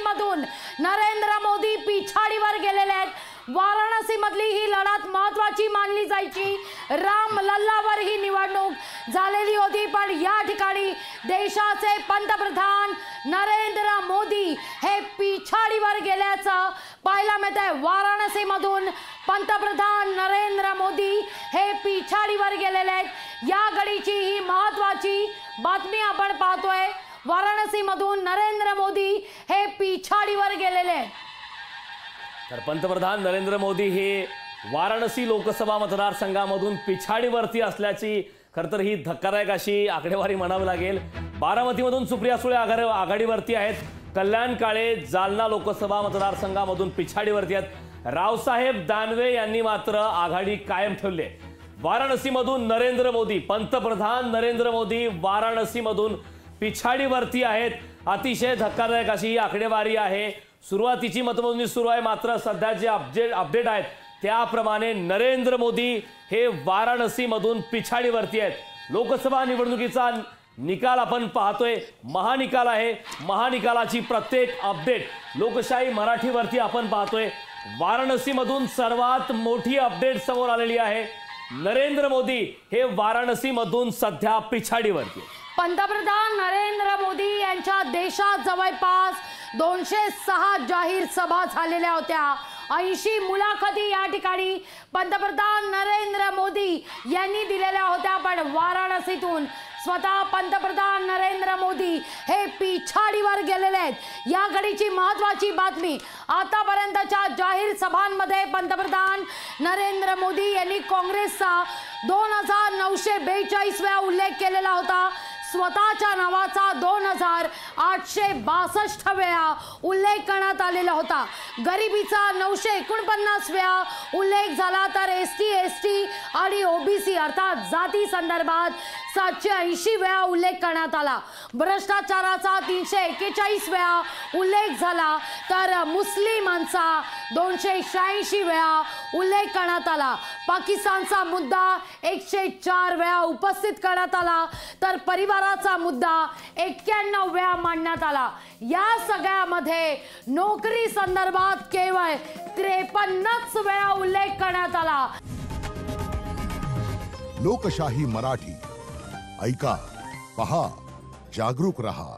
मधून नरेंद्र मोदी पिछाडीवर गेलेले आहेत। वाराणसी मधली ही लढत महत्त्वाची मानली जायची। राम लल्लावर ही निवडणूक झालेली होती, पण या ठिकाणी देशाचे पंतप्रधान नरेंद्र मोदी हे पिछाडीवर गेल्याचं पाहायला मिळतंय। वाराणसी मधून पंतप्रधान नरेंद्र मोदी हे पिछाडीवर गेलेले आहेत। या घडीची ही महत्त्वाची बातमी आपण पाहतोय। वाराणसी मधून नरेंद्र मोदी हे पिछाडीवर गेलेले आहेत। तर पंतप्रधान नरेंद्र मोदी हे वाराणसी लोकसभा मतदारसंघामधून पिछाडीवरती असल्याची खरं तर ही धक्कादायक अशी आकडेवारी म्हणावी लागेल। बारामतीमधून सुप्रिया सुळे आघाडीवरती आहेत, कल्याण काळे जालना लोकसभा मतदारसंघामधून पिछाडीवरती आहेत। रावसाहेब दानवे यांनी मात्र आघाडी कायम ठेवली आहे। वाराणसीमधून नरेंद्र मोदी, पंतप्रधान नरेंद्र मोदी वाराणसीमधून पिछाडीवरती आहेत। अतिशय धक्कादायक अशी ही आकडेवारी आहे। सुरुवातीची मतमोजणी सुरू आहे, मात्र सध्या जे अपडेट आहेत त्याप्रमाणे नरेंद्र मोदी हे वाराणसीमधून पिछाडीवरती आहेत। लोकसभा निवडणुकीचा निकाल आपण पाहतोय, महानिकाल आहे। महानिकालाची प्रत्येक अपडेट लोकशाही मराठीवरती आपण पाहतोय। वाराणसीमधून सर्वात मोठी अपडेट समोर आलेली आहे। नरेंद्र मोदी हे वाराणसीमधून सध्या पिछाडीवरती। पंतप्रधान नरेंद्र मोदी यांच्या देशात जवळपास 206 जाहीर सभा झालेल्या होत्या। 80 मुलाखती या ठिकाणी पंतप्रधान नरेंद्र मोदी यांनी दिलेल्या होत्या, पण वाराणसीतून स्वतः पंतप्रधान नरेंद्र मोदी हे पिछाडीवर गेलेले आहेत। या घडीची महत्त्वाची बातमी, आतापर्यंतच्या जाहीर सभांमध्ये पंतप्रधान नरेंद्र मोदी यांनी काँग्रेसचा 2942 वेळा उल्लेख केलेला होता। स्वतःच्या नावाचा 2862 वेळा उल्लेख करण्यात आलेला होता। गरिबीचा 949 वेळा उल्लेख झाला, तर एसटी आणि ओबीसी अर्थात जाती संदर्भात 780 वेळा उल्लेख करण्यात आला। भ्रष्टाचाराचा 341 वेळा उल्लेख झाला, तर मुस्लिमांचा 286 वेळा उल्लेख करण्यात आला। पाकिस्तानचा मुद्दा 104 वेळा उपस्थित करण्यात आला, तर परिवाराचा मुद्दा 91 वेळा मांडण्यात आला। या सगळ्यामध्ये नोकरी संदर्भात केवळ 53 वेळा उल्लेख करण्यात आला। लोकशाही मराठी ऐका, पहा, जागरूक रहा।